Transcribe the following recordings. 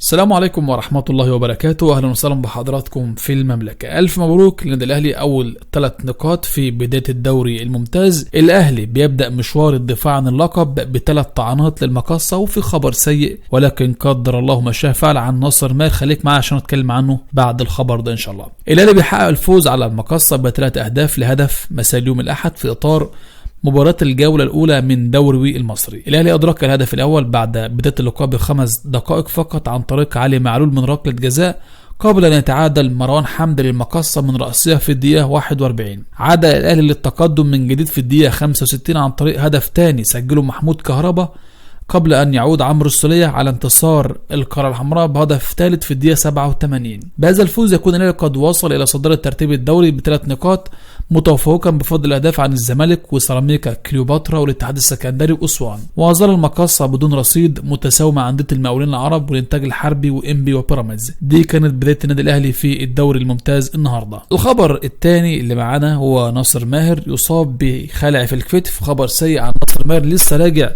السلام عليكم ورحمة الله وبركاته. أهلا وسهلا بحضراتكم في المملكة. ألف مبروك للنادي الأهلي، أول 3 نقاط في بداية الدوري الممتاز. الأهلي بيبدأ مشوار الدفاع عن اللقب ب3 طعنات للمقصة، وفي خبر سيء ولكن قدر الله ما شاء فعل عن ناصر ماهر. خليك معايا عشان نتكلم عنه بعد الخبر ده إن شاء الله. الأهلي بيحقق الفوز على المقصة ب3 أهداف لهدف مساء يوم الأحد في إطار مباراة الجولة الأولى من دوري المصري. الأهلي أدرك الهدف الأول بعد بداية اللقاء ب5 دقائق فقط عن طريق علي معلول من ركلة جزاء، قبل أن يتعادل مروان حمدي للمقصة من رأسية في الدقيقة 41. عاد الأهلي للتقدم من جديد في الدقيقة 65 عن طريق هدف تاني سجله محمود كهربا، قبل أن يعود عمرو السولية على انتصار القارة الحمراء بهدف ثالث في الدقيقة 87. بهذا الفوز يكون الأهلي قد وصل إلى صدارة ترتيب الدوري ب3 نقاط، متفوقا بفضل الأهداف عن الزمالك وسيراميكا كليوباترا والاتحاد السكندري وأسوان. وظل المقصة بدون رصيد متساوي مع أندية المقاولين العرب والإنتاج الحربي وإنبي وبيراميدز. دي كانت بداية النادي الأهلي في الدوري الممتاز النهارده. الخبر الثاني اللي معانا هو ناصر ماهر يصاب بخلع في الكتف. خبر سيء عن ناصر ماهر، لسه راجع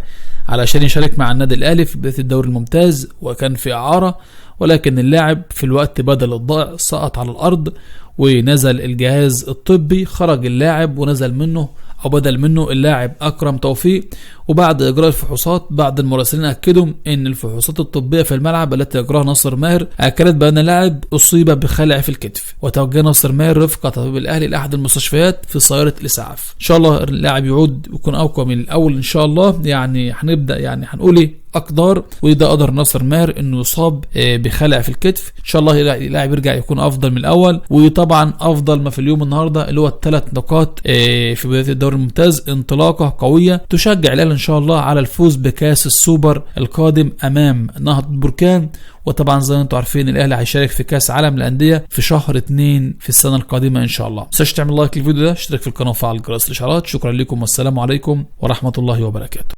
علشان يشارك مع النادي الأهلي في بداية الدوري الممتاز، وكان في إعارة، ولكن اللاعب في الوقت بدل الضائع سقط على الأرض ونزل الجهاز الطبي. خرج اللاعب ونزل منه أو بدل منه اللاعب أكرم توفيق. وبعد إجراء الفحوصات، بعد المراسلين أكدوا أن الفحوصات الطبية في الملعب التي أجراها ناصر ماهر أكدت بأن اللاعب أصيب بخلع في الكتف، وتوجه ناصر ماهر رفقة طبيب الأهلي لأحد المستشفيات في سيارة الإسعاف. إن شاء الله اللاعب يعود ويكون أقوى من الأول إن شاء الله. يعني هنبدأ هنقول إيه أقدار، وإذا قدر ناصر ماهر إنه يصاب بخلع في الكتف إن شاء الله اللاعب يرجع يكون أفضل من الأول. وطبعا أفضل ما في اليوم النهارده اللي هو 3 نقاط في بداية الدوري الممتاز، انطلاقة قوية تشجع الأهلي إن شاء الله على الفوز بكأس السوبر القادم أمام نهضة بركان. وطبعا زي ما انتم عارفين الأهلي هيشارك في كأس عالم الأندية في شهر 2 في السنة القادمة إن شاء الله. متنساش تعمل لايك للفيديو ده، اشترك في القناة وفعل جرس الإشعارات. شكرا لكم والسلام عليكم ورحمة الله وبركاته.